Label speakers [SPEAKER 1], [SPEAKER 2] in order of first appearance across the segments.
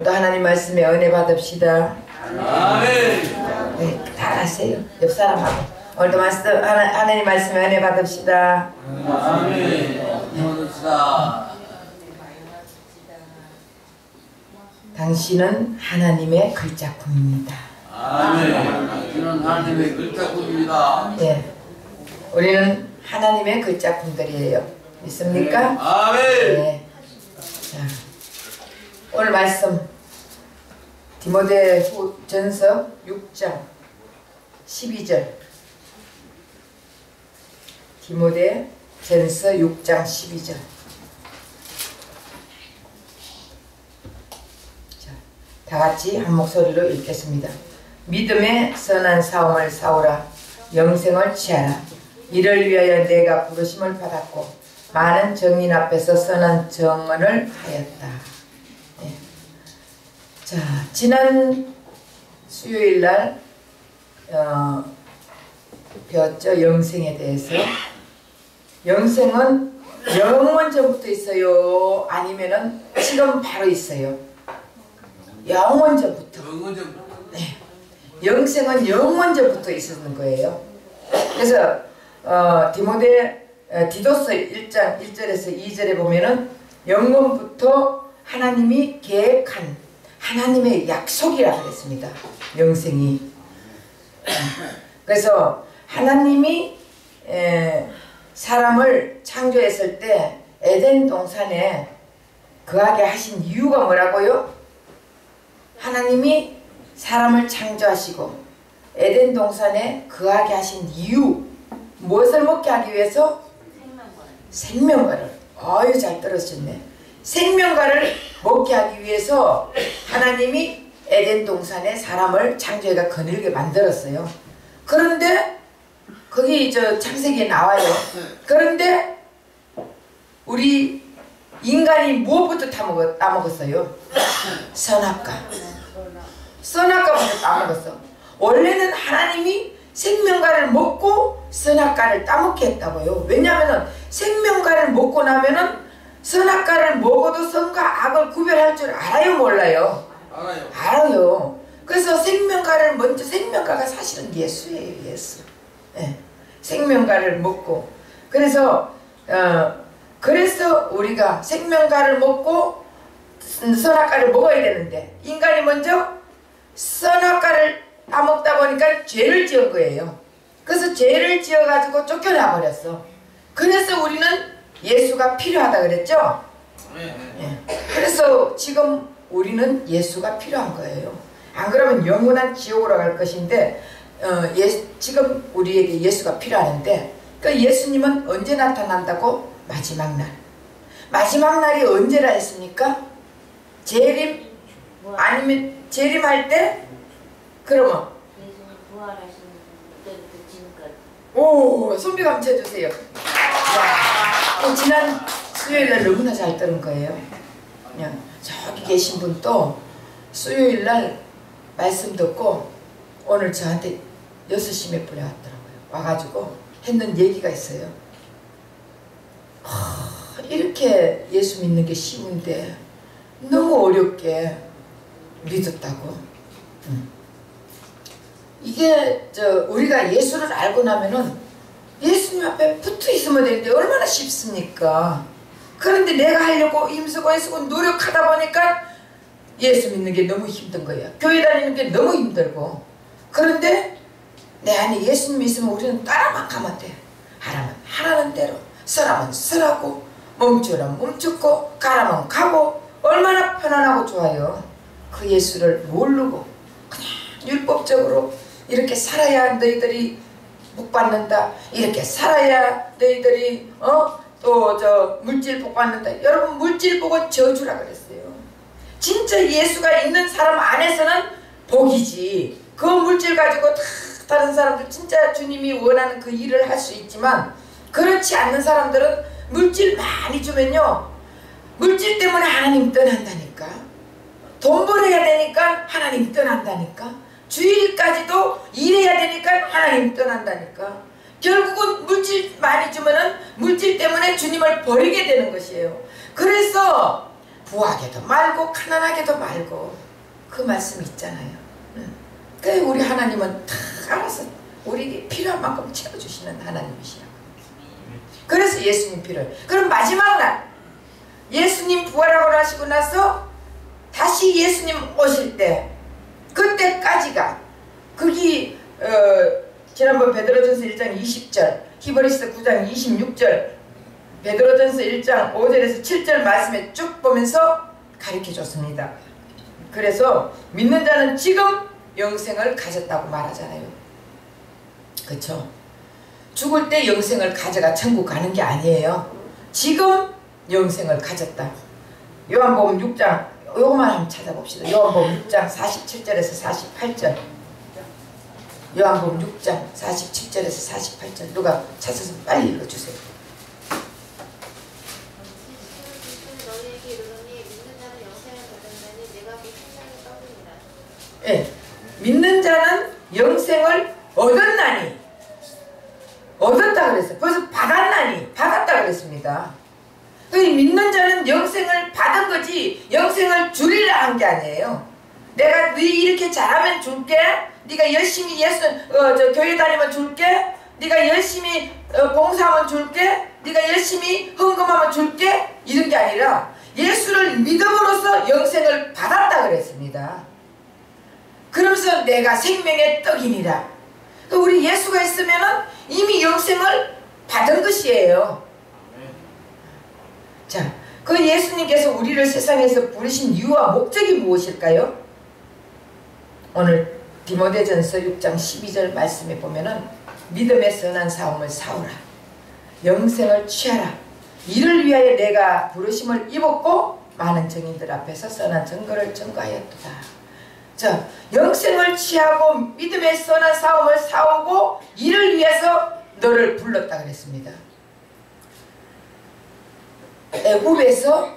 [SPEAKER 1] 또 하나님 말씀에 은혜 받읍시다.
[SPEAKER 2] 아멘.
[SPEAKER 1] 네, 다 하세요. 옆 사람하고 오늘도 하나님 말씀에 은혜 받읍시다.
[SPEAKER 2] 아멘. 받읍시다.
[SPEAKER 1] 당신은 하나님의 글자품입니다.
[SPEAKER 2] 아멘. 당신은 하나님의 글자품입니다.
[SPEAKER 1] 예, 우리는 하나님의 글자품들이에요. 믿습니까?
[SPEAKER 2] 아멘.
[SPEAKER 1] 네. 자, 오늘 말씀 디모데전서 6장 12절. 디모데전서 6장 12절. 자, 다 같이 한 목소리로 읽겠습니다. 믿음의 선한 싸움을 싸우라. 영생을 취하라. 이를 위하여 내가 부르심을 받았고 많은 정인 앞에서 선한 정언을 하였다. 네. 자, 지난 수요일날 배웠죠. 영생에 대해서. 영생은 영원 전부터 있어요? 아니면은 지금 바로 있어요? 영원 전부터. 네. 영생은 영원 전부터 있었는 거예요. 그래서 디도서 1장 1절에서 2절에 보면은 영원부터 하나님이 계획한 하나님의 약속이라고 그랬습니다. 영생이. 그래서 하나님이 사람을 창조했을 때 에덴 동산에 거하게 하신 이유가 뭐라고요? 하나님이 사람을 창조하시고 에덴 동산에 거하게 하신 이유, 무엇을 먹게 하기 위해서? 생명과를. 아유, 잘 들으셨네. 생명과를 먹게 하기 위해서 하나님이 에덴 동산에 사람을 창조해가 거닐게 만들었어요. 그런데 거기 창세기에 나와요. 그런데 우리 인간이 무엇부터 따먹었어요? 선악과. 선악과부터 따먹었어. 원래는 하나님이 생명과를 먹고 선악과를 따먹게 했다고요. 왜냐하면 생명과를 먹고 나면은 선악과를 먹어도 선과 악을 구별할 줄 알아요, 몰라요?
[SPEAKER 2] 알아요.
[SPEAKER 1] 알아요. 그래서 생명과를 먼저, 생명과가 사실은 예수예요, 예수. 네. 생명과를 먹고. 그래서 우리가 생명과를 먹고 선악과를 먹어야 되는데 인간이 먼저 선악과를 따먹다 보니까 죄를 지은 거예요. 그래서 죄를 지어가지고 쫓겨나 버렸어. 그래서 우리는 예수가 필요하다 그랬죠? 네. 그래서 지금 우리는 예수가 필요한 거예요. 안 그러면 영원한 지옥으로 갈 것인데 지금 우리에게 예수가 필요하는데 그 예수님은 언제 나타난다고? 마지막 날. 마지막 날이 언제라 했습니까? 재림? 아니면 재림할 때? 그러면 오, 손비 감춰주세요. 지난 수요일날 너무나 잘 들은 거예요. 그냥 저기 계신 분도 수요일날 말씀 듣고 오늘 저한테 6시 몇 분에 왔더라고요. 와가지고 했는 얘기가 있어요. 이렇게 예수 믿는 게 쉬운데 너무 어렵게 믿었다고. 이게 우리가 예수를 알고 나면은 예수님 앞에 붙어 있으면 되는데 얼마나 쉽습니까? 그런데 내가 하려고 힘쓰고 애쓰고 노력하다 보니까 예수 믿는 게 너무 힘든 거예요. 교회 다니는 게 너무 힘들고. 그런데 내 안에 예수님 있으면 우리는 따라만 가면 돼. 하라면 하라는 대로, 서라면 서라고, 멈추라면 멈추고, 가라면 가고. 얼마나 편안하고 좋아요. 그 예수를 모르고 그냥 율법적으로 이렇게 살아야 너희들이 복 받는다. 이렇게 살아야 너희들이 또 물질 복 받는다. 여러분, 물질 복은 저주라 그랬어요. 진짜 예수가 있는 사람 안에서는 복이지. 그 물질 가지고 다른 사람들 진짜 주님이 원하는 그 일을 할 수 있지만 그렇지 않는 사람들은 물질 많이 주면요, 물질 때문에 하나님 떠난다니까. 돈 벌어야 되니까 하나님 떠난다니까. 주일까지도 일해야 되니까 하나님 떠난다니까. 결국은 물질 많이 주면은 물질 때문에 주님을 버리게 되는 것이에요. 그래서 부하게도 말고 가난하게도 말고 그 말씀 있잖아요. 그래 우리 하나님은 다 알아서 우리에게 필요한 만큼 채워주시는 하나님이시라고. 그래서 예수님 필요해요. 그럼 마지막 날 예수님 부활하고 나시고 나서 다시 예수님 오실 때 그때까지가 거기 지난번 베드로전서 1장 20절 히브리서 9장 26절 베드로전서 1장 5절에서 7절 말씀에 쭉 보면서 가르쳐줬습니다. 그래서 믿는 자는 지금 영생을 가졌다고 말하잖아요. 그렇죠? 죽을 때 영생을 가져가 천국 가는 게 아니에요. 지금 영생을 가졌다. 요한복음 6장 요거만 한번 찾아봅시다. 요한복음 6장 47절에서 48절 요한복음 6장 47절에서 48절 누가 찾아서 빨리 읽어주세요. 예, 믿는 자는 영생을 얻었나니 얻었다 그랬어요. 벌써 받았나니 받았다 그랬습니다. 믿는 자는 영생을 받은 거지 영생을 주리라 한 게 아니에요. 내가 네 이렇게 잘하면 줄게. 네가 열심히 교회 다니면 줄게. 네가 열심히 봉사하면 줄게. 네가 열심히 헌금하면 줄게. 이런 게 아니라 예수를 믿음으로써 영생을 받았다 그랬습니다. 그러면서 내가 생명의 떡이니라. 우리 예수가 있으면은 이미 영생을 받은 것이에요. 자, 그 예수님께서 우리를 세상에서 부르신 이유와 목적이 무엇일까요? 오늘 디모데전서 6장 12절 말씀에 보면은 믿음의 선한 싸움을 싸우라. 영생을 취하라. 이를 위하여 내가 부르심을 입었고 많은 증인들 앞에서 선한 증거를 증거하였도다. 자, 영생을 취하고 믿음의 선한 싸움을 싸우고 이를 위해서 너를 불렀다 그랬습니다. 애굽에서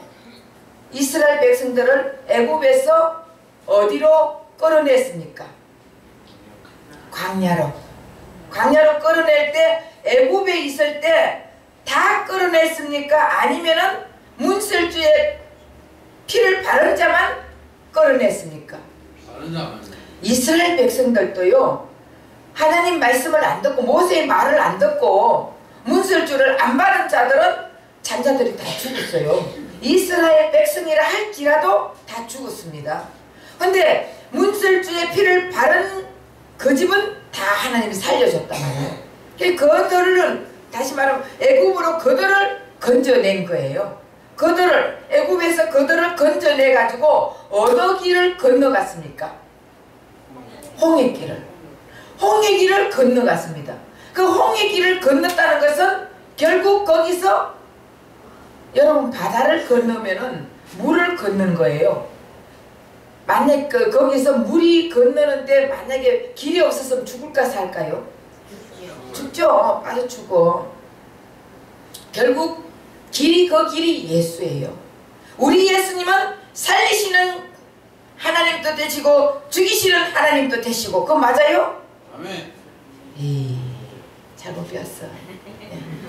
[SPEAKER 1] 이스라엘 백성들을 애굽에서 어디로 끌어냈습니까? 광야로 끌어낼 때 애굽에 있을 때 다 끌어냈습니까? 아니면은 문설주의 피를 바른 자만 끌어냈습니까?
[SPEAKER 2] 바른 자만.
[SPEAKER 1] 이스라엘 백성들도요 하나님 말씀을 안 듣고 모세의 말을 안 듣고 문설주를 안 바른 자들은 잔자들이 다 죽었어요. 이스라엘 백성이라 할지라도 다 죽었습니다. 근데 문설주의 피를 바른 그 집은 다 하나님이 살려줬단 말이에요. 그들은 다시 말하면 애굽으로 그들을 건져낸 거예요. 애굽에서 그들을 건져내 가지고 어느 길을 건너갔습니까? 홍해 길을 건너갔습니다. 그 홍해 길을 건넜다는 것은 결국 거기서 여러분 바다를 건너면은 물을 건넌 거예요. 만약 거기서 물이 건너는데 만약에 길이 없었으면 죽을까 살까요? 죽죠. 빠져 죽어. 결국 그 길이 예수예요. 우리 예수님은 살리시는 하나님도 되시고 죽이시는 하나님도 되시고 그거 맞아요?
[SPEAKER 2] 아멘.
[SPEAKER 1] 잘못 배웠어.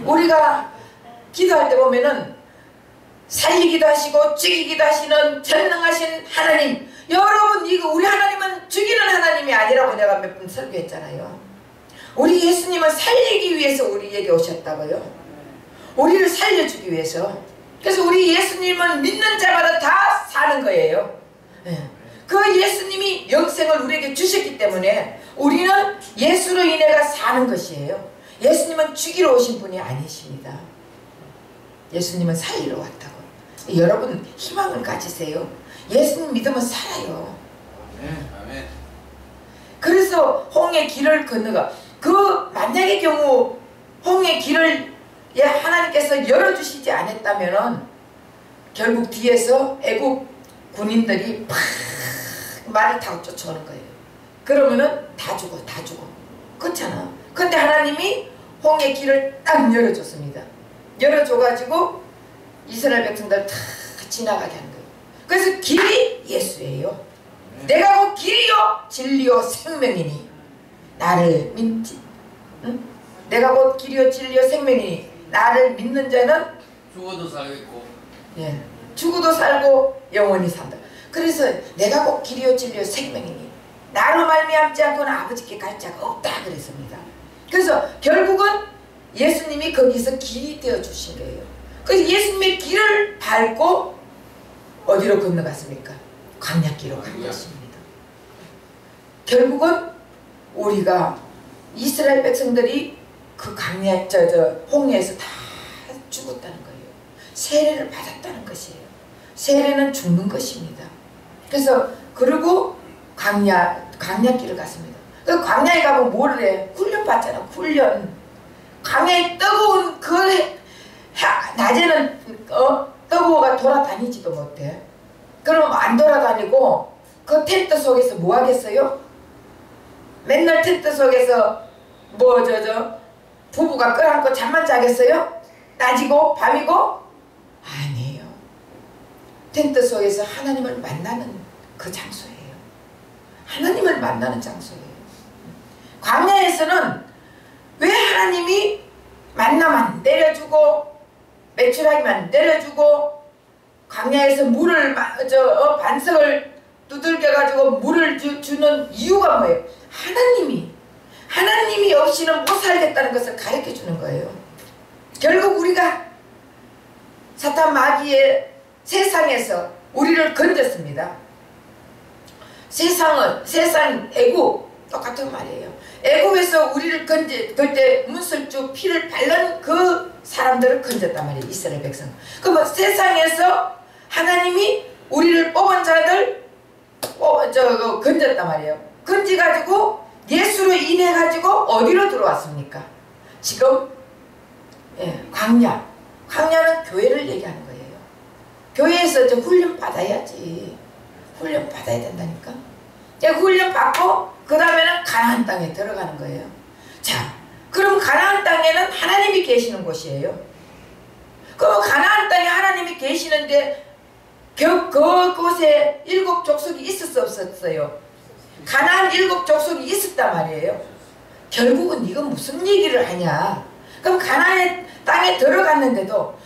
[SPEAKER 1] 우리가 기도할 때 보면은 살리기도 하시고 죽이기도 하시는 전능하신 하나님. 여러분 이거 우리 하나님은 죽이는 하나님이 아니라고 내가 몇 번 설교했잖아요. 우리 예수님은 살리기 위해서 우리에게 오셨다고요. 우리를 살려주기 위해서. 그래서 우리 예수님은 믿는 자마다 다 사는 거예요. 그 예수님이 영생을 우리에게 주셨기 때문에 우리는 예수로 인해가 사는 것이에요. 예수님은 죽이러 오신 분이 아니십니다. 예수님은 살리러 왔다고. 여러분 희망을 가지세요. 예수님 믿으면 살아요.
[SPEAKER 2] 아멘.
[SPEAKER 1] 그래서 홍해 길을 건너가 만약의 경우 홍해 길을 하나님께서 열어주시지 않았다면은 결국 뒤에서 애국 군인들이 팍 말을 타고 쫓아오는 거예요. 그러면은 다 죽어. 그렇잖아. 근데 하나님이 홍해 길을 딱 열어줬습니다. 열어줘가지고 이스라엘 백성들 다 지나가게 하는 거예요. 그래서 길이 예수예요. 내가 곧 길이요 진리요 생명이니 나를 내가 곧 길이요 진리요 생명이니 나를 믿는 자는
[SPEAKER 2] 죽어도 살겠고
[SPEAKER 1] 죽어도 살고 영원히 산다. 그래서 내가 곧 길이요 진리요 생명이니 나로 말미암지 않고는 아버지께 갈 자가 없다 그랬습니다. 그래서 결국은 예수님이 거기서 길이 되어 주신 거예요. 그래서 예수님의 길을 밟고 어디로 건너갔습니까? 광야길로 간 것입니다. 결국은 우리가 이스라엘 백성들이 그 광야 홍해에서 다 죽었다는 거예요. 세례를 받았다는 것이에요. 세례는 죽는 것입니다. 그래서 그리고 광야길을 갔습니다. 그 광야에 가면 뭐를 해? 훈련 받잖아. 훈련. 광야에 뜨거운 그 낮에는 뜨거워가 돌아다니지도 못해. 그럼 안 돌아다니고 그 텐트 속에서 뭐 하겠어요? 맨날 텐트 속에서 부부가 끌어안고 잠만 자겠어요? 낮이고 밤이고? 아니에요. 텐트 속에서 하나님을 만나는 그 장소예요. 하나님을 만나는 장소예요. 광야에서는 왜 하나님이 만나만 내려주고 메추라기만 내려주고 광야에서 물을 반석을 두들겨 가지고 물을 주는 이유가 뭐예요? 하나님이 없이는 못 살겠다는 것을 가르쳐 주는 거예요. 결국 우리가 사탄 마귀의 세상에서 우리를 건졌습니다. 세상 애국 똑같은 말이에요. 애국에서 우리를 그때 문설주 피를 바른 그 사람들을 건졌단 말이에요. 이스라엘 백성. 그럼 세상에서 하나님이 우리를 뽑은 자들 건졌단 말이에요. 건지가지고 예수로 인해가지고 어디로 들어왔습니까? 지금 광야는 교회를 얘기하는 거예요. 교회에서 훈련 받아야지. 훈련 받아야 된다니까. 훈련 받고 그 다음에는 가나안 땅에 들어가는 거예요. 자, 그럼 가나안 땅에는 하나님이 계시는 곳이에요. 그럼 가나안 땅에 하나님이 계시는데 그곳에 7 족속이 있었어 없었어요? 가나안 7 족속이 있었단 말이에요. 결국은 이건 무슨 얘기를 하냐? 그럼 가나안 땅에 들어갔는데도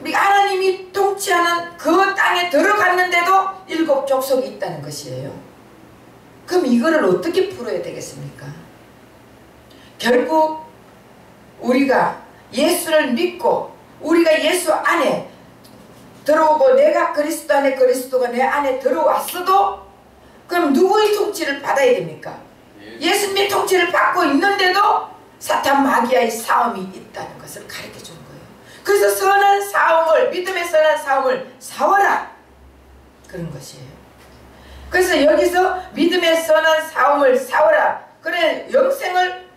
[SPEAKER 1] 하나님이 통치하는 그 땅에 들어갔는데도 7 족속이 있다는 것이에요. 그럼 이거를 어떻게 풀어야 되겠습니까? 결국 우리가 예수를 믿고 우리가 예수 안에 들어오고 내가 그리스도 안에 그리스도가 내 안에 들어왔어도 그럼 누구의 통치를 받아야 됩니까? 예수님의 통치를 받고 있는데도 사탄 마귀와의 싸움이 있다는 것을 가르쳐 주는 거예요. 그래서 선한 싸움을, 믿음의 선한 싸움을 싸워라, 그런 것이에요. 그래서 여기서 믿음의 선한 싸움을 싸워라. 그래, 영생을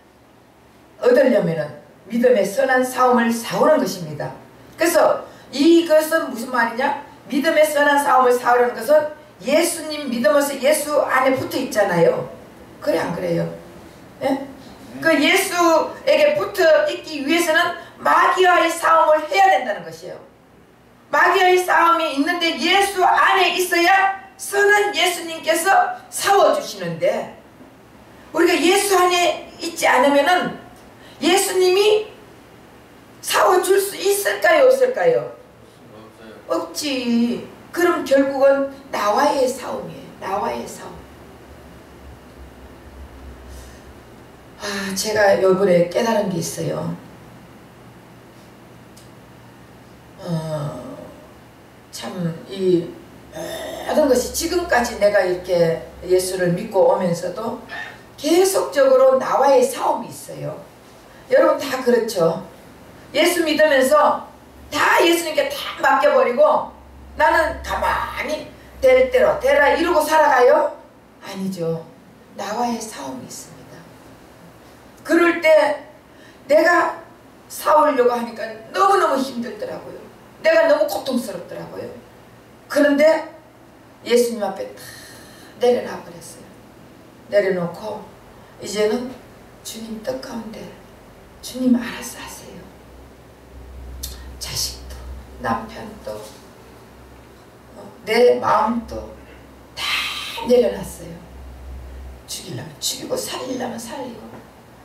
[SPEAKER 1] 얻으려면은 믿음의 선한 싸움을 싸우는 것입니다. 그래서 이것은 무슨 말이냐? 믿음의 선한 싸움을 싸우라는 것은 예수님 믿으면서 예수 안에 붙어 있잖아요. 그래 안 그래요? 예? 그 예수에게 붙어 있기 위해서는 마귀와의 싸움을 해야 된다는 것이에요. 마귀와의 싸움이 있는데 예수 안에 있어야 선한 예수님께서 싸워주시는데 우리가 예수 안에 있지 않으면은 예수님이 싸워줄 수 있을까요? 없을까요? 없지. 그럼 결국은 나와의 싸움이에요. 나와의 싸움. 제가 요번에 깨달은 게 있어요. 참 이 모든 것이 지금까지 내가 이렇게 예수를 믿고 오면서도 계속적으로 나와의 싸움이 있어요. 여러분 다 그렇죠. 예수 믿으면서 다 예수님께 다 맡겨버리고 나는 가만히 될 대로 되라 이러고 살아가요? 아니죠. 나와의 싸움이 있습니다. 그럴 때 내가 싸우려고 하니까 너무너무 힘들더라고요. 내가 너무 고통스럽더라고요. 그런데 예수님 앞에 다 내려놔 버렸어요. 내려놓고 이제는 주님 뜻 가운데 주님 알아서 하세요. 자식도 남편도 내 마음도 다 내려놨어요. 죽이려면 죽이고 살리려면 살리고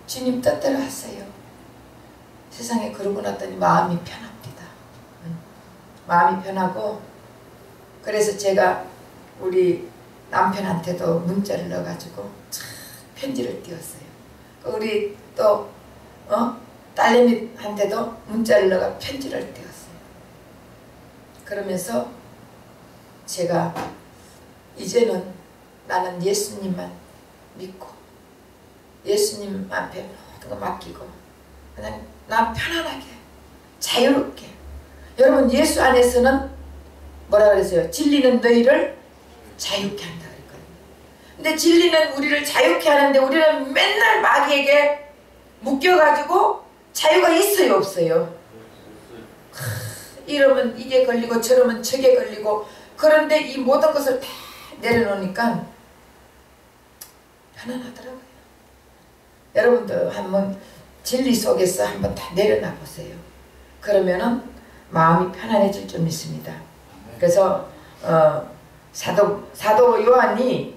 [SPEAKER 1] 주님 뜻대로 하세요. 세상에 그러고 났더니 마음이 편합니다. 마음이 편하고, 그래서 제가 우리 남편한테도 문자를 넣어가지고 편지를 띄웠어요. 우리 또 딸내미한테도 문자를 넣어 편지를 띄웠어요. 그러면서 제가 이제는 나는 예수님만 믿고 예수님 앞에 모든 거 맡기고 그냥 나 편안하게 자유롭게. 여러분, 예수 안에서는 뭐라 그랬어요? 진리는 너희를 자유케 한다 그랬거든요. 근데 진리는 우리를 자유케 하는데 우리는 맨날 마귀에게 묶여가지고 자유가 있어요, 없어요? 이러면 이게 걸리고 저러면 저게 걸리고. 그런데 이 모든 것을 다 내려놓으니까 편안하더라고요. 여러분도 한번 진리 속에서 한번 다 내려놔 보세요. 그러면은 마음이 편안해질 줄 믿습니다. 그래서 사도 요한이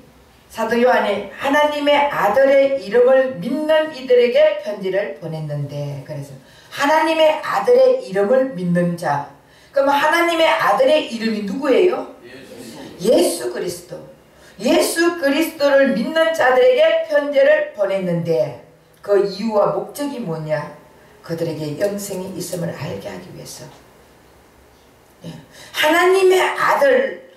[SPEAKER 1] 하나님의 아들의 이름을 믿는 이들에게 편지를 보냈는데, 그래서 하나님의 아들의 이름을 믿는 자. 그럼 하나님의 아들의 이름이 누구예요? 예수 그리스도. 예수 그리스도를 믿는 자들에게 편지를 보냈는데 그 이유와 목적이 뭐냐? 그들에게 영생이 있음을 알게 하기 위해서. 하나님의 아들을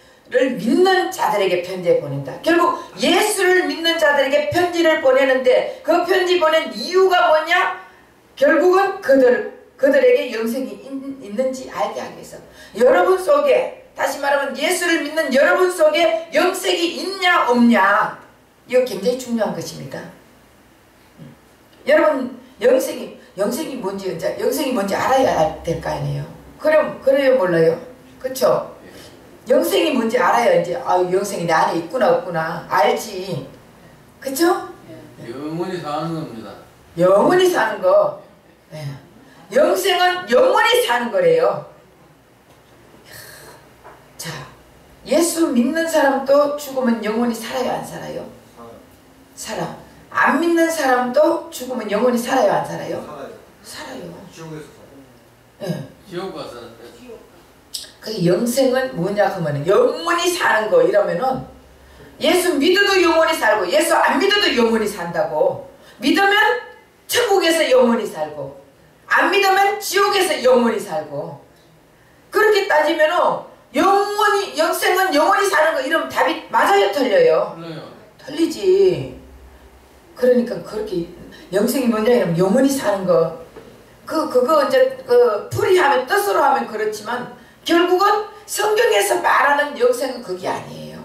[SPEAKER 1] 믿는 자들에게 편지를 보낸다. 결국 예수를 믿는 자들에게 편지를 보내는데 그 편지 보낸 이유가 뭐냐? 결국은 그들에게 영생이 있는지 알게 하기 위해서. 여러분 속에, 다시 말하면 예수를 믿는 여러분 속에 영생이 있냐 없냐, 이거 굉장히 중요한 것입니다. 여러분 영생이 뭔지, 영생이 뭔지 알아야 될 거 아니에요. 그래요 몰라요? 그쵸? 영생이 뭔지 알아야 이제 영생이 내 안에 있구나 없구나 알지. 그쵸?
[SPEAKER 2] 영원히 사는 겁니다.
[SPEAKER 1] 영원히 사는 거. 네. 영생은 영원히 사는 거래요. 자, 예수 믿는 사람도 죽으면 영원히 살아요, 안 살아요? 살아. 안 믿는 사람도 죽으면 영원히 살아요, 안 살아요? 살아요.
[SPEAKER 3] 지옥에서
[SPEAKER 1] 살아요. 네.
[SPEAKER 2] 지옥 가서.
[SPEAKER 1] 그 영생은 뭐냐 하면 영원히 사는 거. 이러면은 예수 믿어도 영원히 살고 예수 안 믿어도 영원히 산다고. 믿으면 천국에서 영원히 살고 안 믿으면 지옥에서 영원히 살고. 그렇게 따지면은 영생은 영원히 사는 거 이러면 답이 맞아요, 틀려요? 틀리지. 그러니까 그렇게 영생이 뭐냐 이러면 영원히 사는 거. 그거 이제 풀이하면 뜻으로 하면 그렇지만 결국은 성경에서 말하는 영생은 그게 아니에요.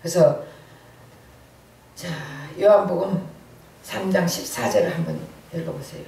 [SPEAKER 1] 그래서 자, 요한복음 3장 14절을 한번 읽어보세요.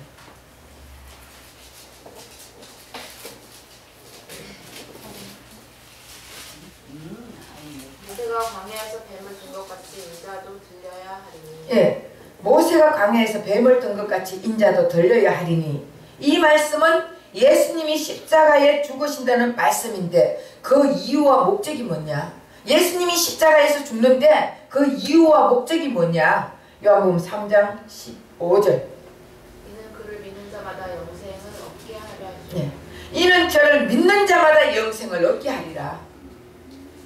[SPEAKER 4] 모세가 광야에서 뱀을 든 것 같이 인자도 들려야 하리니.
[SPEAKER 1] 예, 모세가 광야에서 뱀을 든 것 같이 인자도 들려야 하리니. 이 말씀은 예수님이 십자가에 죽으신다는 말씀인데 그 이유와 목적이 뭐냐? 예수님이 십자가에서 죽는데 그 이유와 목적이 뭐냐? 요한복음 3장 15절.
[SPEAKER 4] 이는 그를 믿는 자마다 영생을 얻게 하려 하시니.
[SPEAKER 1] 예, 이는 저를 믿는 자마다 영생을 얻게 하리라.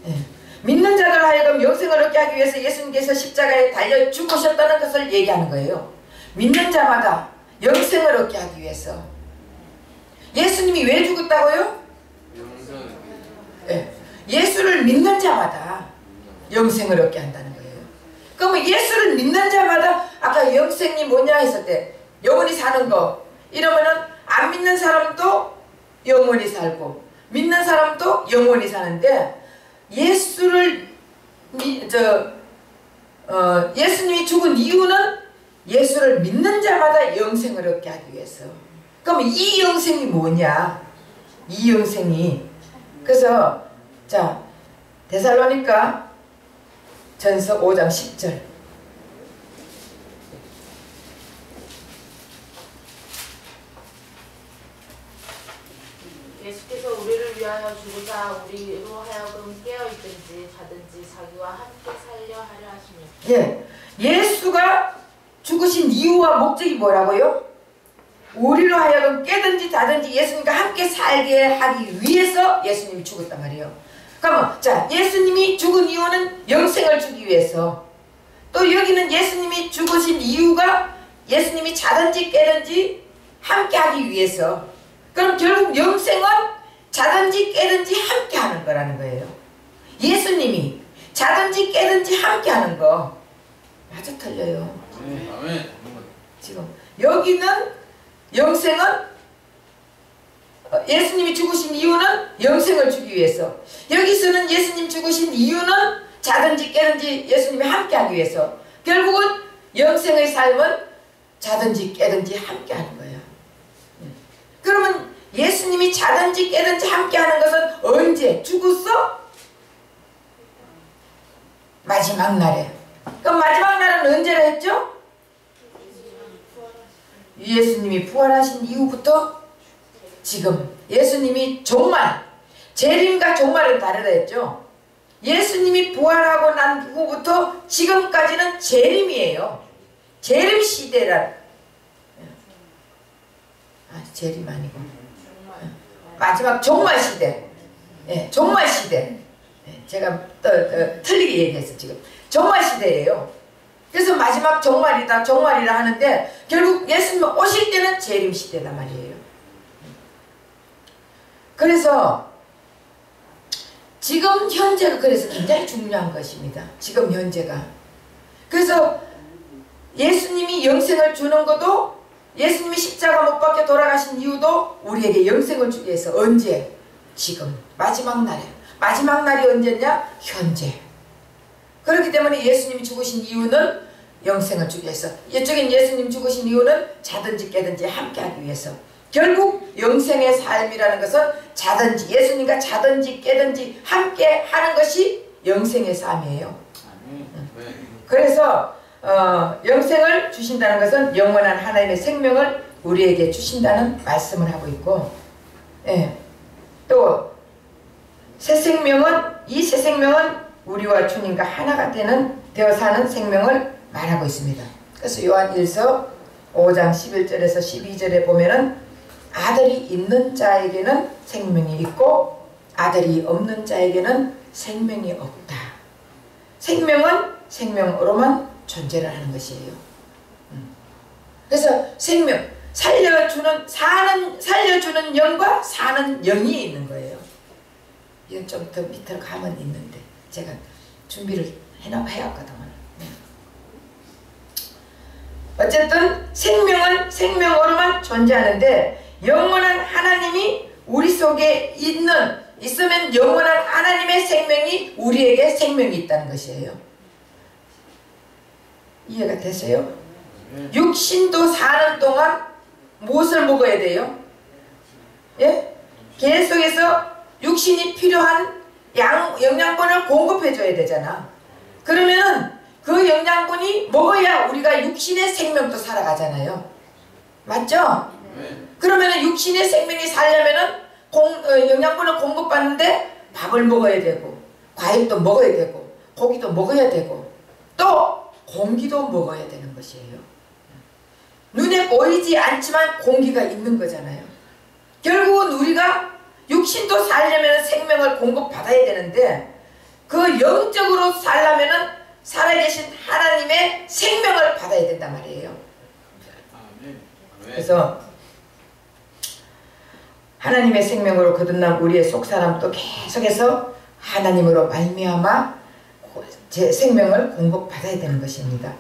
[SPEAKER 1] 예, 믿는 자들 하여금 영생을 얻게 하기 위해서 예수님께서 십자가에 달려 죽으셨다는 것을 얘기하는 거예요. 믿는 자마다 영생을 얻게 하기 위해서. 예수님이 왜 죽었다고요? 예, 예수를 믿는 자마다 영생을 얻게 한다는 거예요. 그러면 예수를 믿는 자마다 아까 영생이 뭐냐 했을 때 영원히 사는 거 이러면은 안 믿는 사람도 영원히 살고 믿는 사람도 영원히 사는데 예수님이 죽은 이유는 예수를 믿는 자마다 영생을 얻게 하기 위해서. 그럼 이 영생이 뭐냐? 이 영생이. 그래서 자, 데살로니가 전서 5장 10절.
[SPEAKER 4] 예수께서 우리를 위하여 죽으사 우리로 하여금 깨어있든지 자든지 자기와 함께 살려 하려 하시니.
[SPEAKER 1] 예, 예수가 죽으신 이유와 목적이 뭐라고요? 우리로 하여금 깨든지 다든지 예수님과 함께 살게 하기 위해서 예수님이 죽었단 말이에요. 그러면 자, 예수님이 죽은 이유는 영생을 주기 위해서, 또 여기는 예수님이 죽으신 이유가 예수님이 자든지 깨든지 함께 하기 위해서. 그럼 결국 영생은 자든지 깨든지 함께 하는 거라는 거예요. 예수님이 자든지 깨든지 함께 하는 거 맞아 틀려요?
[SPEAKER 2] 아멘.
[SPEAKER 1] 지금 여기는 영생은 예수님이 죽으신 이유는 영생을 주기 위해서, 여기서는 예수님 죽으신 이유는 자든지 깨든지 예수님이 함께 하기 위해서. 결국은 영생의 삶은 자든지 깨든지 함께 하는 거예요. 그러면 예수님이 자든지 깨든지 함께 하는 것은 언제? 죽었어? 마지막 날에. 그럼 마지막 날은 언제라 했죠? 예수님이 부활하신 이후부터 지금. 예수님이 종말, 재림과 종말은 다르다 했죠. 예수님이 부활하고 난 후부터 지금까지는 재림이에요. 재림 시대란, 재림 아니고 마지막 종말 시대. 종말 시대. 제가 틀리게 얘기했어 지금. 종말 시대예요. 그래서 마지막 종말이다 종말이라 하는데 결국 예수님 오실 때는 재림 시대단 말이에요. 그래서 지금 현재가 그래서 굉장히 중요한 것입니다. 지금 현재가. 그래서 예수님이 영생을 주는 것도, 예수님이 십자가 못 박혀 돌아가신 이유도 우리에게 영생을 주기 위해서. 언제? 지금 마지막 날에. 마지막 날이 언제냐? 현재. 그렇기 때문에 예수님이 죽으신 이유는 영생을 주기 위해서, 이쪽엔 예수님 죽으신 이유는 자든지 깨든지 함께 하기 위해서. 결국 영생의 삶이라는 것은 자든지, 예수님과 자든지 깨든지 함께 하는 것이 영생의 삶이에요. 그래서 영생을 주신다는 것은 영원한 하나님의 생명을 우리에게 주신다는 말씀을 하고 있고, 또 새 생명은, 이 새 생명은 우리와 주님과 하나가 되어 사는 생명을 말하고 있습니다. 그래서 요한 1서 5장 11절에서 12절에 보면은 아들이 있는 자에게는 생명이 있고 아들이 없는 자에게는 생명이 없다. 생명은 생명으로만 존재를 하는 것이에요. 그래서 생명, 살려주는 영과 사는 영이 있는 거예요. 이건 좀 더 밑으로 가면 있는데 제가 준비를 해왔거든요. 어쨌든 생명은 생명으로만 존재하는데 영원한 하나님이 우리 속에 있으면 영원한 하나님의 생명이 우리에게 생명이 있다는 것이에요. 이해가 되세요? 육신도 사는 동안 무엇을 먹어야 돼요? 계속해서 육신이 필요한 영양분을 공급해줘야 되잖아. 그러면은 그 영양분이 먹어야 우리가 육신의 생명도 살아가잖아요. 맞죠? 그러면은 육신의 생명이 살려면은 영양분을 공급받는데 밥을 먹어야 되고, 과일도 먹어야 되고, 고기도 먹어야 되고, 또 공기도 먹어야 되는 것이에요. 눈에 보이지 않지만 공기가 있는 거잖아요. 결국은 우리가 육신도 살려면 생명을 공급받아야 되는데, 그 영적으로 살려면은 살아계신 하나님의 생명을 받아야 된단 말이에요. 그래서 하나님의 생명으로 거듭난 우리의 속사람도 계속해서 하나님으로 말미암아 제 생명을 공급받아야 되는 것입니다.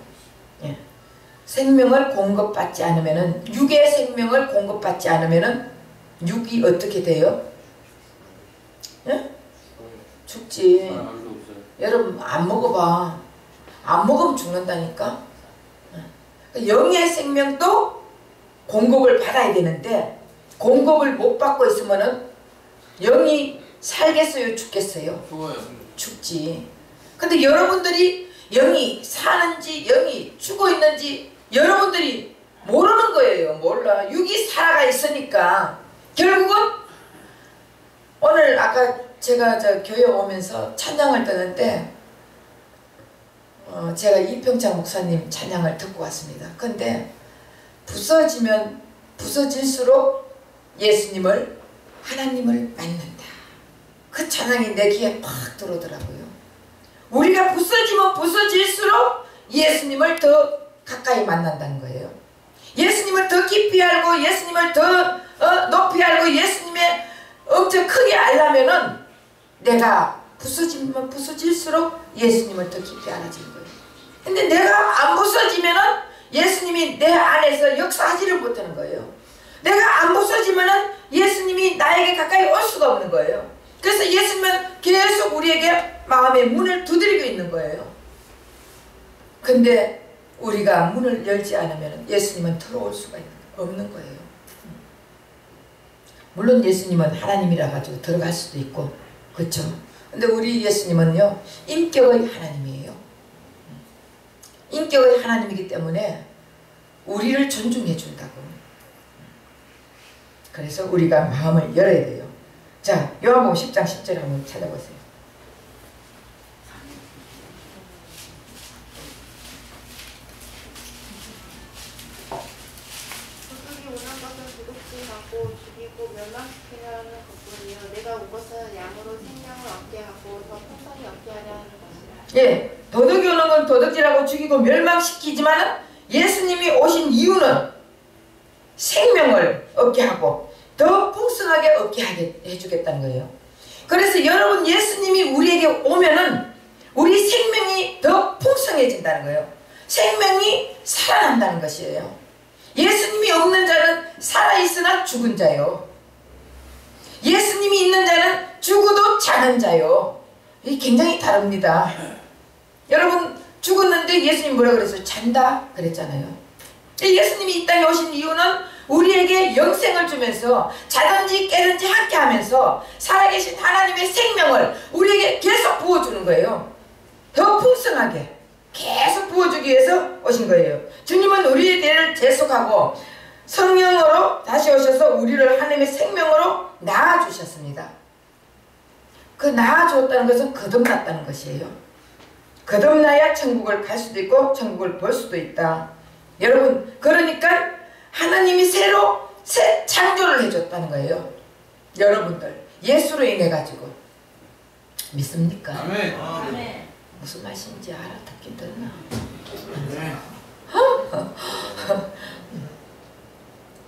[SPEAKER 1] 생명을 공급받지 않으면은, 육의 생명을 공급받지 않으면은 육이 어떻게 돼요? 죽지. 여러분 안 먹어봐. 안 먹으면 죽는다니까. 영의 생명도 공급을 받아야 되는데 공급을 못 받고 있으면은 영이 살겠어요? 죽겠어요? 죽지. 근데 여러분들이 영이 사는지 영이 죽어 있는지 여러분들이 모르는 거예요. 몰라. 육이 살아가 있으니까. 결국은 오늘 아까 제가 교회 오면서 찬양을 듣는데 제가 이평창 목사님 찬양을 듣고 왔습니다. 근데 부서지면 부서질수록 예수님을 하나님을 만난다. 그 찬양이 내 귀에 팍 들어오더라고요. 우리가 부서지면 부서질수록 예수님을 더 가까이 만난다는 거예요. 예수님을 더 깊이 알고 예수님을 더 높이 알고 예수님의 엄청 크게 알려면은 내가 부서지면 부서질수록 예수님을 더 깊이 알아지는 거예요. 근데 내가 안 부서지면은 예수님이 내 안에서 역사하지를 못하는 거예요. 내가 안 부서지면은 예수님이 나에게 가까이 올 수가 없는 거예요. 그래서 예수님은 계속 우리에게 마음의 문을 두드리고 있는 거예요. 근데 우리가 문을 열지 않으면 예수님은 들어올 수가 없는 거예요. 물론 예수님은 하나님이라 가지고 들어갈 수도 있고, 그렇죠? 근데 우리 예수님은요, 인격의 하나님이에요. 인격의 하나님이기 때문에 우리를 존중해 준다고. 그래서 우리가 마음을 열어야 돼요. 자, 요한복음 10장 10절 한번 찾아보세요.
[SPEAKER 3] 도둑이 오는 것은 도둑질하고 죽이고 멸망시키려는 것뿐이요 내가 온 것은 양으로 생명을 얻게 하고 더 풍성히 얻게 하려 하는 것이라.
[SPEAKER 1] 예, 도둑이 오는 건 도둑질하고 죽이고 멸망시키지만 예수님이 오신 이유는 생명을 얻게 하고 더 풍성하게 얻게 하게 해주겠다는 거예요. 그래서 여러분, 예수님이 우리에게 오면은 우리 생명이 더 풍성해진다는 거예요. 생명이 살아난다는 것이에요. 예수님이 없는 자는 살아있으나 죽은 자요. 예수님이 있는 자는 죽어도 자는 자요. 이게 굉장히 다릅니다. 여러분, 죽었는데 예수님 뭐라 그랬어요? 잔다 그랬잖아요. 예수님이 이 땅에 오신 이유는 우리에게 영생을 주면서 자든지 깨든지 함께 하면서 살아계신 하나님의 생명을 우리에게 계속 부어주는 거예요. 더 풍성하게 계속 부어주기 위해서 오신 거예요. 주님은 우리의 죄를 대속하고 성령으로 다시 오셔서 우리를 하나님의 생명으로 낳아주셨습니다. 그 낳아주었다는 것은 거듭났다는 것이에요. 거듭나야 천국을 갈 수도 있고 천국을 볼 수도 있다. 여러분, 그러니까 하나님이 새로 새 창조를 해줬다는 거예요. 여러분들 예수로 인해 가지고 믿습니까?
[SPEAKER 2] 아멘.
[SPEAKER 4] 아멘.
[SPEAKER 1] 무슨 말씀인지 알아듣긴 듣나?
[SPEAKER 2] 네.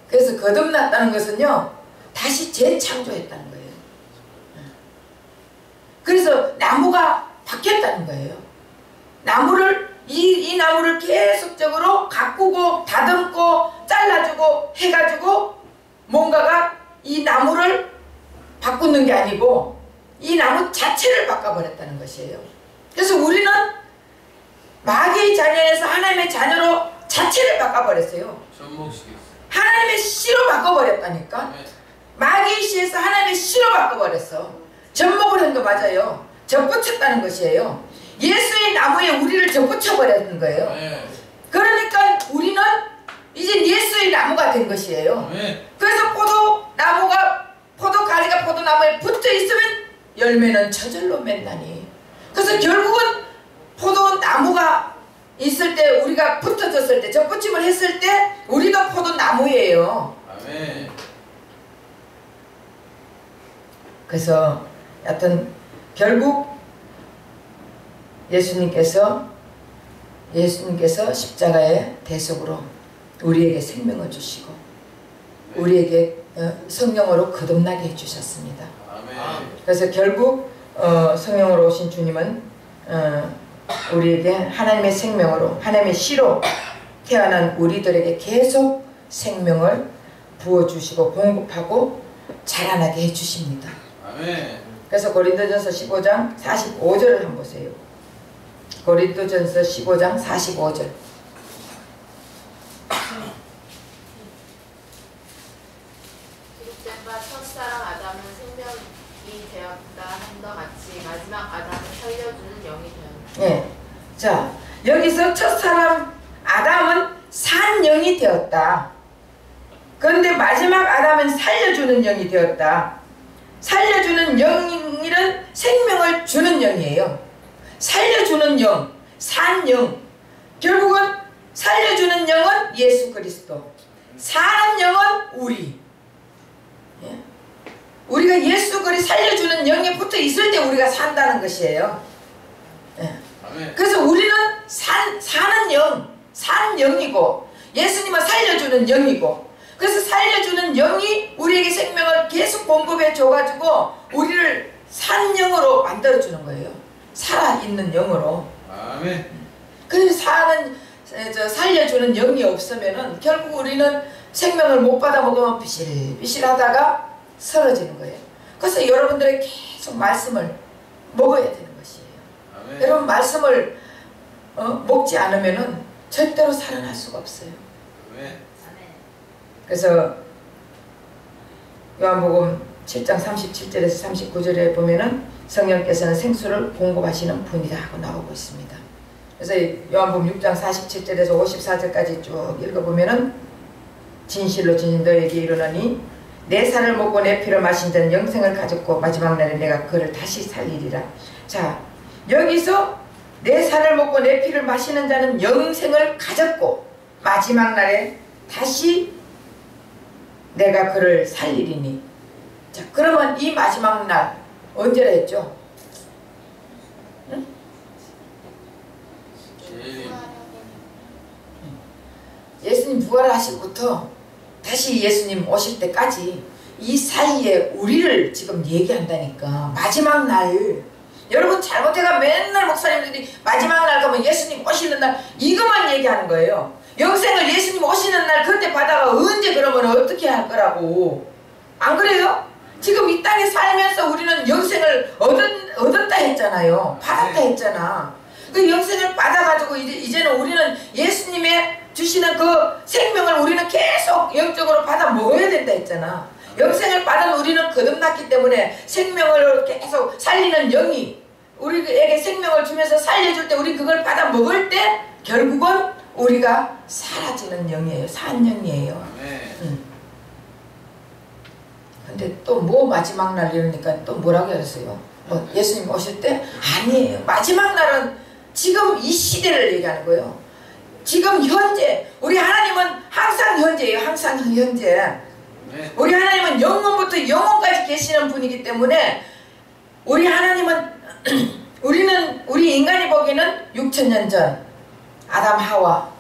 [SPEAKER 1] 그래서 거듭났다는 것은요, 다시 재창조했다는 거예요. 그래서 나무가 바뀌었다는 거예요. 이 나무를 계속적으로 가꾸고 다듬고 잘라주고 해가지고 뭔가가 이 나무를 바꾸는 게 아니고 이 나무 자체를 바꿔버렸다는 것이에요. 그래서 우리는 마귀의 자녀에서 하나님의 자녀로 자체를 바꿔버렸어요.
[SPEAKER 2] 접목시켰어요.
[SPEAKER 1] 하나님의 씨로 바꿔버렸다니까.
[SPEAKER 2] 네.
[SPEAKER 1] 마귀의 씨에서 하나님의 씨로 바꿔버렸어. 접목을 한 거 맞아요. 접붙였다는 것이에요. 예수의 나무에 우리를 접붙여버렸는 거예요.
[SPEAKER 2] 네.
[SPEAKER 1] 그러니까 우리는 이제 예수의 나무가 된 것이에요.
[SPEAKER 2] 네.
[SPEAKER 1] 그래서 포도가지가 포도나무에 붙어있으면 열매는 저절로 맺나니. 그래서 결국은 포도나무가 있을 때, 우리가 붙어졌을 때, 접붙임을 했을 때 우리도 포도나무예요.
[SPEAKER 2] 아멘.
[SPEAKER 1] 그래서 여하튼 결국 예수님께서 십자가의 대속으로 우리에게 생명을 주시고 우리에게 성령으로 거듭나게 해주셨습니다.
[SPEAKER 2] 아멘.
[SPEAKER 1] 그래서 결국 성령으로 오신 주님은 우리에게 하나님의 생명으로, 하나님의 씨로 태어난 우리들에게 계속 생명을 부어주시고 공급하고 자라나게 해주십니다.
[SPEAKER 2] 아멘.
[SPEAKER 1] 그래서 고린도전서 15장 45절을 한번 보세요. 고린도전서 15장 45절.
[SPEAKER 4] 기록된 바 첫사랑 아담은 생명이 되었다 한것 같이 마지막 아담은 살려주는 영이 되었다.
[SPEAKER 1] 예. 자, 여기서 첫사람 아담은 산 영이 되었다. 그런데 마지막 아담은 살려주는 영이 되었다. 살려주는 영이란 생명을 주는 영이에요. 살려주는 영, 산 영. 결국은 살려주는 영은 예수 그리스도. 사는 영은 우리. 예? 우리가 예수 그리 살려주는 영에 붙어 있을 때 우리가 산다는 것이에요. 예. 그래서 우리는 사는 영이고 예수님은 살려주는 영이고, 그래서 살려주는 영이 우리에게 생명을 계속 공급해 줘가지고 우리를 산 영으로 만들어주는 거예요. 살아있는 영으로.
[SPEAKER 2] 아멘.
[SPEAKER 1] 그래서 살려주는 영이 없으면은 결국 우리는 생명을 못 받아 먹으면 비실비실하다가 쓰러지는 거예요. 그래서 여러분들이 계속 말씀을 먹어야 되는 것이에요.
[SPEAKER 2] 아멘.
[SPEAKER 1] 여러분 말씀을 먹지 않으면은 절대로 살아날 수가 없어요.
[SPEAKER 2] 아멘.
[SPEAKER 1] 그래서 요한복음 7장 37절에서 39절에 보면은 성령께서는 생수를 공급하시는 분이다 하고 나오고 있습니다. 그래서 요한복음 6장 47절에서 54절까지 쭉 읽어보면은 진실로 진실 너에게 이르노니 내 살을 먹고 내 피를 마신 자는 영생을 가졌고 마지막 날에 내가 그를 다시 살리리라. 자, 여기서 내 살을 먹고 내 피를 마시는 자는 영생을 가졌고 마지막 날에 다시 내가 그를 살리리니. 자, 그러면 이 마지막 날 언제라 했죠? 응? 예수님 부활하시고부터 다시 예수님 오실 때까지 이 사이에 우리를 지금 얘기한다니까. 마지막 날, 여러분 잘못해가 맨날 목사님들이 마지막 날 가면 예수님 오시는 날 이것만 얘기하는 거예요. 영생을 예수님 오시는 날 그때 받아가 언제 그러면 어떻게 할 거라고. 안 그래요? 지금 이 땅에 살면서 우리는 영생을 얻었다 했잖아요. 받았다 했잖아. 그 영생을 받아가지고 이제는 우리는 예수님의 주시는 그 생명을 우리는 계속 영적으로 받아 먹어야 된다 했잖아. 영생을 받은 우리는 거듭났기 때문에 생명을 계속 살리는 영이 우리에게 생명을 주면서 살려줄 때 우리 그걸 받아 먹을 때 결국은 우리가 사라지는 영이에요. 산 영이에요. 근데 또 뭐 마지막 날 이러니까 또 뭐라고 했어요? 뭐 예수님 오실 때? 아니에요. 마지막 날은 지금 이 시대를 얘기하는 거예요. 지금 현재. 우리 하나님은 항상 현재예요. 항상 현재. 우리 하나님은 영원부터 영원까지 계시는 분이기 때문에 우리 하나님은 우리 인간이 보기에는 6천년 전 아담 하와,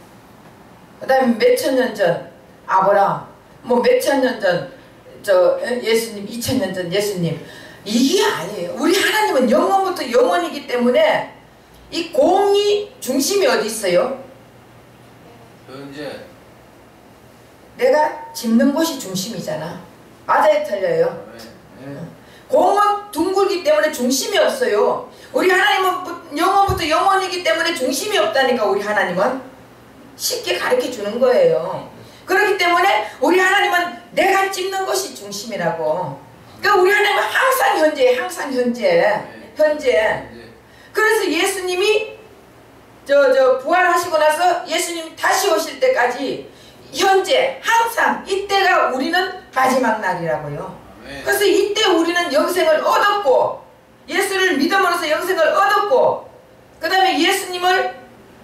[SPEAKER 1] 그 다음에 몇천 년 전 아브라함, 뭐 몇천 년 전 예수님, 2000년 전 예수님, 이게 아니에요. 우리 하나님은 영원부터 영원이기 때문에 이 공이 중심이 어디 있어요?
[SPEAKER 2] 현재.
[SPEAKER 1] 내가 짚는 곳이 중심이잖아. 맞아요, 틀려요? 공은 둥글기 때문에 중심이 없어요. 우리 하나님은 영원부터 영원이기 때문에 중심이 없다니까. 우리 하나님은 쉽게 가르쳐 주는 거예요. 그렇기 때문에 우리 하나님은 내가 찍는 것이 중심이라고. 그러니까 우리 하나님은 항상 현재, 항상 현재. 그래서 예수님이 부활하시고 나서 예수님이 다시 오실 때까지 현재 항상 이때가 우리는 마지막 날이라고요. 그래서 이때 우리는 영생을 얻었고 예수를 믿음으로써 영생을 얻었고 그 다음에 예수님을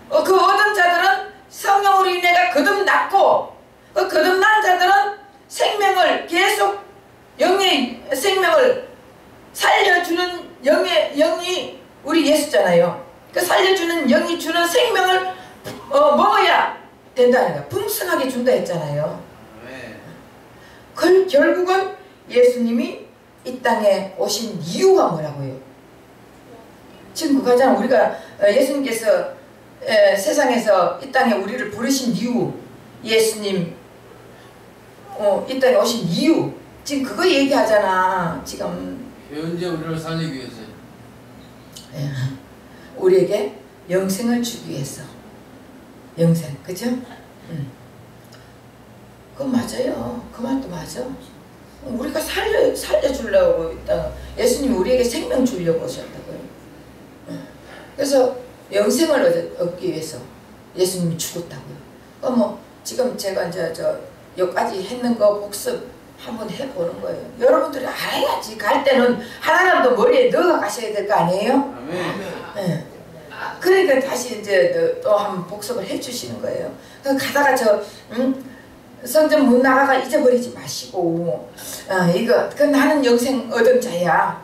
[SPEAKER 1] 그 얻은 자들은 성령으로 인해가 거듭났고 그 거듭난 자들은 생명을 계속 영의 생명을 살려주는 영이 우리 예수잖아요. 그 살려주는 영이 주는 생명을 먹어야 된다는 거야. 풍성하게 준다 했잖아요. 결국은 예수님이 이 땅에 오신 이유가 뭐라고요? 지금 그거잖아. 우리가 예수님께서 세상에서 이 땅에 우리를 부르신 이유, 예수님 이 땅에 오신 이유, 지금 그거 얘기하잖아. 지금
[SPEAKER 2] 현재 우리를 살리기 위해서.
[SPEAKER 1] 우리에게 영생을 주기 위해서. 영생, 그죠? 그거 맞아요. 그 말도 맞아. 우리가 살려주려고 있다. 예수님이 우리에게 생명 주려고 오셨다고요. 그래서 영생을 얻기 위해서 예수님이 죽었다고요. 뭐 지금 제가 이제 여기까지 했는 거 복습 한번 해보는 거예요. 여러분들이 알아야지. 갈 때는 하나님도 머리에 넣어 가셔야 될 거 아니에요?
[SPEAKER 2] 아멘.
[SPEAKER 1] 그러니까 다시 이제 또 한번 복습을 해주시는 거예요. 가다가 성전 문 나가가 잊어버리지 마시고 그 나는 영생 얻은 자야.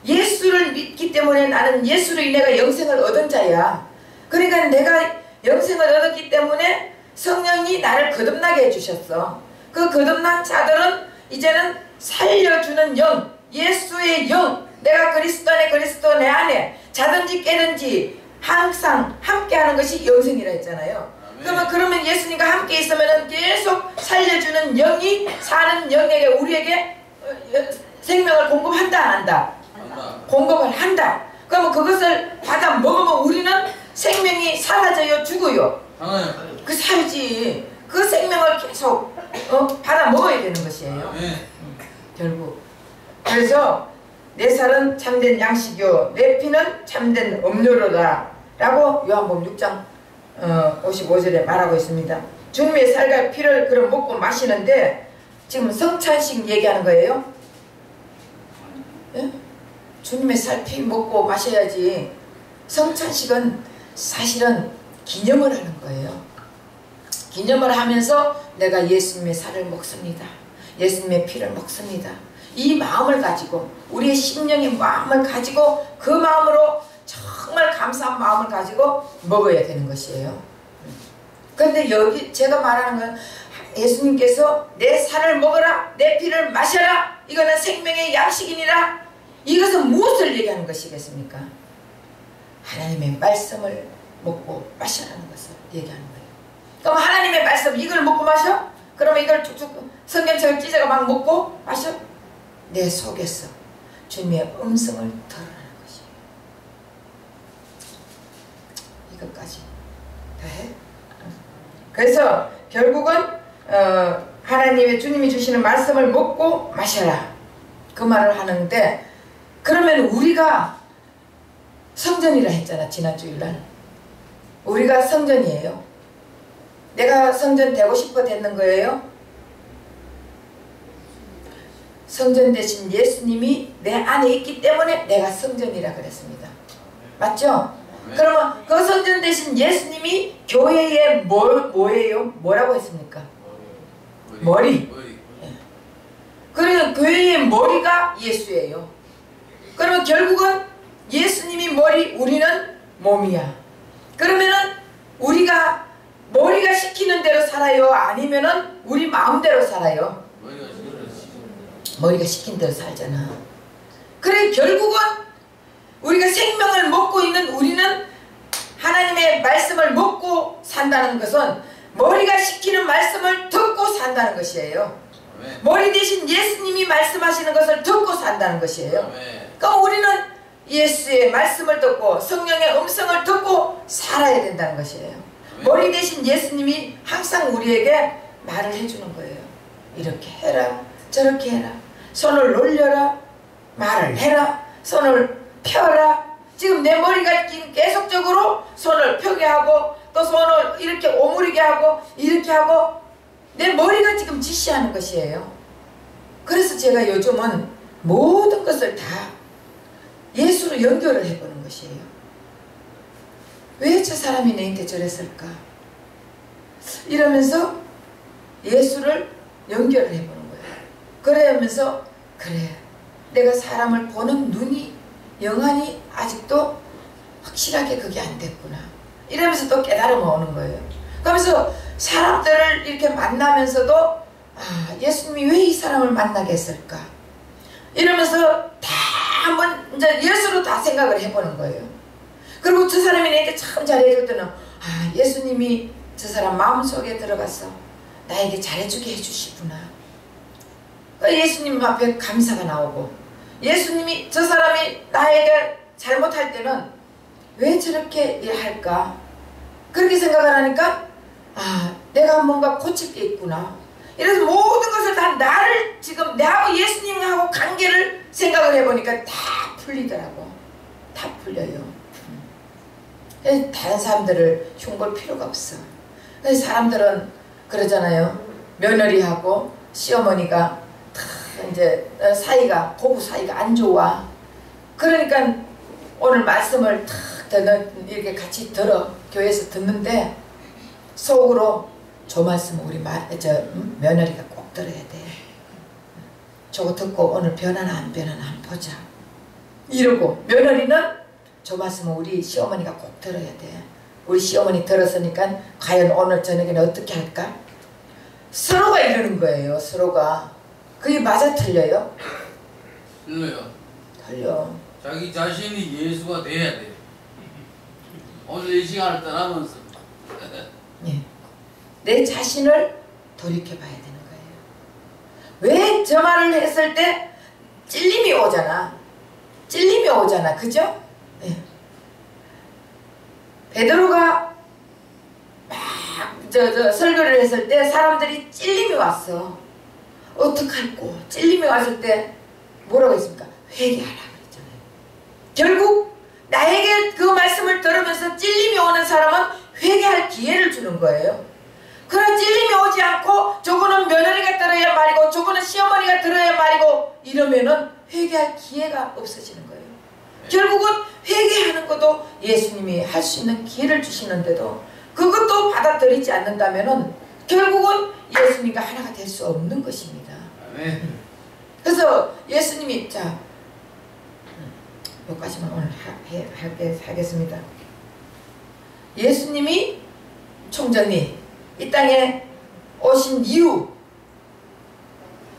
[SPEAKER 1] 예수를 믿기 때문에 나는 예수로 인해 영생을 얻은 자야. 그러니까 내가 영생을 얻었기 때문에 성령이 나를 거듭나게 해주셨어. 그 거듭난 자들은 이제는 살려주는 영, 예수의 영, 내가 그리스도 안에 그리스도 내 안에 자든지 깨든지 항상 함께하는 것이 영생이라 했잖아요. 그러면 예수님과 함께 있으면 계속 살려주는 영이 사는 영에게 우리에게 생명을 공급한다 안 한다? 공급을 한다. 그러면 그것을 받아 먹으면 우리는 생명이 사라져요 죽어요? 그 살지. 그 생명을 계속 받아 먹어야 되는 것이에요. 결국. 그래서 내 살은 참된 양식이요 내 피는 참된 음료로다 라고 요한복음 6장 55절에 말하고 있습니다. 주님의 살과 피를 그럼 먹고 마시는데 지금 성찬식 얘기하는 거예요. 예? 주님의 살, 피 먹고 마셔야지. 성찬식은 사실은 기념을 하는 거예요. 기념을 하면서 내가 예수님의 살을 먹습니다. 예수님의 피를 먹습니다. 이 마음을 가지고 우리의 심령의 마음을 가지고 그 마음으로 정말 감사한 마음을 가지고 먹어야 되는 것이에요. 그런데 여기 제가 말하는 건 예수님께서 내 살을 먹어라 내 피를 마셔라 이거는 생명의 양식이니라 이것은 무엇을 얘기하는 것이겠습니까? 하나님의 말씀을 먹고 마셔라는 것을 얘기하는 거예요. 그럼 하나님의 말씀 이걸 먹고 마셔? 그러면 이걸 쭉쭉 성경책을 찢어가 막 먹고 마셔? 내 속에서 주님의 음성을 들으라는 것이에요. 이것까지 다 해? 그래서 결국은 하나님의 주님이 주시는 말씀을 먹고 마셔라 그 말을 하는데 그러면 우리가 성전이라 했잖아 지난 주일날. 우리가 성전이에요. 내가 성전 되고 싶어 됐는 거예요. 성전 대신 예수님이 내 안에 있기 때문에 내가 성전이라 그랬습니다. 맞죠? 그러면 그 성전 대신 예수님이 교회의 뭐예요? 뭐라고 했습니까? 머리. 그러면 교회의 머리가 예수예요. 그러면 결국은 예수님이 머리, 우리는 몸이야. 그러면은 우리가 머리가 시키는 대로 살아요? 아니면은 우리 마음대로 살아요? 머리가 시킨 대로 살잖아. 그래 결국은 우리가 생명을 먹고 있는 우리는 하나님의 말씀을 먹고 산다는 것은 머리가 시키는 말씀을 듣고 산다는 것이에요. 머리 대신 예수님이 말씀하시는 것을 듣고 산다는 것이에요. 그럼 우리는 예수의 말씀을 듣고 성령의 음성을 듣고 살아야 된다는 것이에요. 머리 대신 예수님이 항상 우리에게 말을 해주는 거예요. 이렇게 해라 저렇게 해라 손을 놀려라 말을 해라 손을 펴라. 지금 내 머리가 계속적으로 손을 펴게 하고 또 손을 이렇게 오므리게 하고 이렇게 하고 내 머리가 지금 지시하는 것이에요. 그래서 제가 요즘은 모든 것을 다 예수로 연결을 해보는 것이에요. 왜 저 사람이 내한테 저랬을까? 이러면서 예수를 연결을 해보는 거예요. 그러면서 그래 내가 사람을 보는 눈이 영안이 아직도 확실하게 그게 안 됐구나 이러면서 또 깨달음이 오는 거예요. 그러면서 사람들을 이렇게 만나면서도 아 예수님이 왜 이 사람을 만나게 했을까 이러면서 다 한번 이제 예수로 다 생각을 해보는 거예요. 그리고 저 사람이 내게 참 잘해줄 때는 아 예수님이 저 사람 마음속에 들어가서 나에게 잘해주게 해주시구나. 예수님 앞에 감사가 나오고 예수님이 저 사람이 나에게 잘못할 때는 왜 저렇게 할까 그렇게 생각을 하니까 아 내가 뭔가 고칠 게 있구나. 이래서 모든 것을 다 나를 지금 나하고 예수님하고 관계를 생각을 해보니까 다 풀리더라고. 다 풀려요. 다른 사람들을 흉볼 필요가 없어. 사람들은 그러잖아요. 며느리하고 시어머니가 이제 사이가 고부 사이가 안 좋아. 그러니까 오늘 말씀을 탁 이렇게 같이 들어 교회에서 듣는데 속으로 저 말씀 우리 며느리가 꼭 들어야 돼. 저거 듣고 오늘 변하나 안 변하나 한번 보자. 이러고 며느리는 저 말씀은 우리 시어머니가 꼭 들어야 돼. 우리 시어머니 들었으니까 과연 오늘 저녁에는 어떻게 할까? 서로가 이러는 거예요. 서로가. 그게 맞아 틀려요?
[SPEAKER 2] 틀려요.
[SPEAKER 1] 틀려.
[SPEAKER 2] 자기 자신이 예수가 돼야 돼. 오늘 이 시간을 떠나면서
[SPEAKER 1] 예. 내 자신을 돌이켜봐야 되는 거예요. 왜 저 말을 했을 때 찔림이 오잖아. 찔림이 오잖아. 그죠? 예. 베드로가 막 설교를 했을 때 사람들이 찔림이 왔어. 어떡할꼬? 찔림이 왔을 때 뭐라고 했습니까? 회개하라 그랬잖아요. 결국 나에게 그 말씀을 들으면서 찔림이 오는 사람은 회개할 기회를 주는 거예요. 그러나 찔림이 오지 않고 저거는 며느리가 들어야 말이고 저거는 시어머니가 들어야 말이고 이러면은 회개할 기회가 없어지는 거예요. 결국은 회개하는 것도 예수님이 할 수 있는 기회를 주시는데도 그것도 받아들이지 않는다면은 결국은 예수님과 하나가 될 수 없는 것입니다. 그래서 예수님이 자 여기까지만 오늘 하겠습니다. 예수님이 총정리 이 땅에 오신 이유,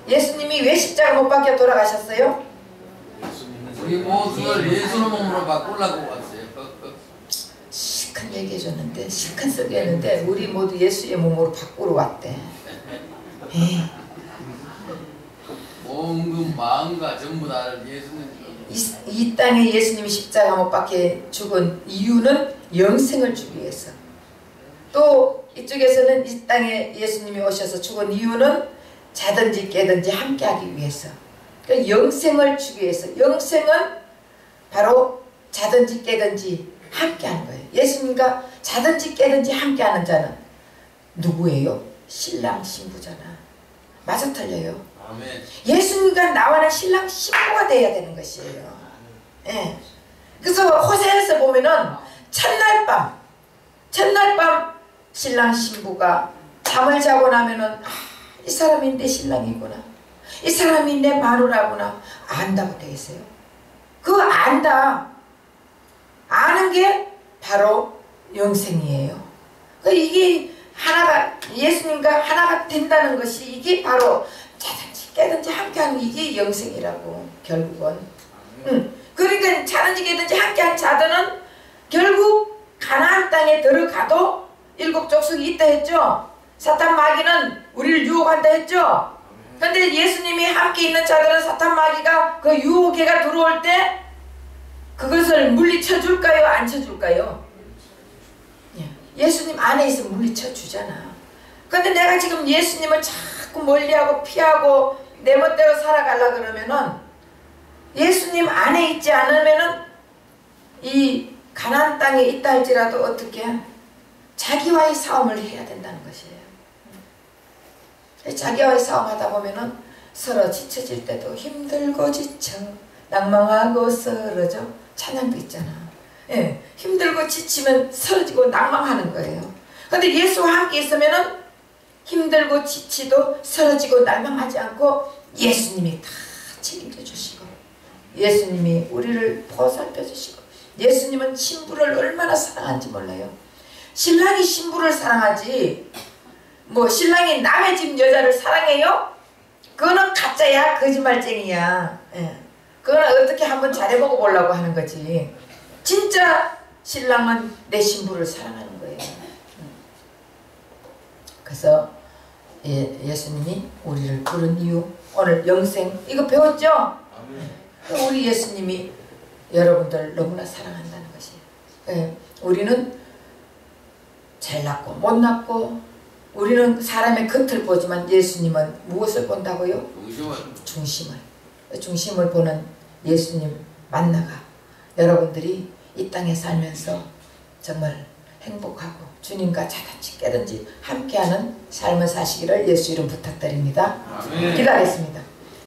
[SPEAKER 1] 예수님이 왜 십자가 못 박혀 돌아가셨어요?
[SPEAKER 2] 우리 모두를 예수의 몸으로 바꾸려고 왔어요.
[SPEAKER 1] 시큰 얘기해줬는데 시큰 설교했는데 우리 모두 예수의 몸으로 바꾸러 왔대.
[SPEAKER 2] 몸과 마음과 전부 다를 예수님.
[SPEAKER 1] 이 땅에 예수님이 십자가 못 박혀 죽은 이유는 영생을 주기 위해서. 또 이쪽에서는 이 땅에 예수님이 오셔서 죽은 이유는 자든지 깨든지 함께하기 위해서. 그러니까 영생을 주기 위해서. 영생은 바로 자든지 깨든지 함께하는 거예요. 예수님과 자든지 깨든지 함께하는 자는 누구예요? 신랑 신부잖아. 맞아 틀려요?
[SPEAKER 2] 아멘.
[SPEAKER 1] 예수님과 나와는 신랑 신부가 돼야 되는 것이에요. 예. 그래서 호세아서 보면은 첫날 밤 신랑 신부가 잠을 자고 나면은 이 사람이 내 신랑이구나. 이 사람이 내 마누라구나. 안다고 되어 있어요. 그 아는 게 바로 영생이에요. 그러니까 이게 하나가 예수님과 하나가 된다는 것이 이게 바로 자든지 깨든지 함께하는 이게 영생이라고 결국은. 그러니까 자든지 깨든지 함께한 자들은 결국 가나안 땅에 들어가도 일곱 족속이 있다 했죠. 사탄 마귀는 우리를 유혹한다 했죠. 그런데 예수님이 함께 있는 자들은 사탄 마귀가 그 유혹해가 들어올 때 그것을 물리쳐 줄까요? 안 쳐줄까요? 예수님 안에 있으면 물리쳐 주잖아. 그런데 내가 지금 예수님을 자꾸 멀리하고 피하고 내 멋대로 살아가려 그러면은 예수님 안에 있지 않으면은 이 가나안 땅에 있다 할지라도 어떻게 자기와의 싸움을 해야 된다는 것이에요. 자기와의 싸움하다 보면은 서로 지쳐질 때도 힘들고 지쳐 낭망하고 쓰러져 찬양도 있잖아. 예, 힘들고 지치면 쓰러지고 낭망하는 거예요. 그런데 예수와 함께 있으면은 힘들고 지치도 쓰러지고 낭망하지 않고 예수님이 다 책임져 주시고 예수님이 우리를 보살펴 주시고 예수님은 신부를 얼마나 사랑하는지 몰라요. 신랑이 신부를 사랑하지 뭐 신랑이 남의 집 여자를 사랑해요? 그거는 가짜야. 거짓말쟁이야. 예. 그거는 어떻게 한번 잘해보고 보려고 하는 거지. 진짜 신랑은 내 신부를 사랑하는 거예요. 그래서 예수님이 우리를 부른 이유 오늘 영생 이거 배웠죠? 우리 예수님이 여러분들 너무나 사랑한다는 것이에요. 우리는 잘났고 못났고 우리는 사람의 겉을 보지만 예수님은 무엇을 본다고요? 중심을 보는 예수님 만나가 여러분들이 이 땅에 살면서 정말 행복하고 주님과 자든지 깨든지 함께하는 삶을 사시기를 예수 이름 부탁드립니다. 기도하겠습니다.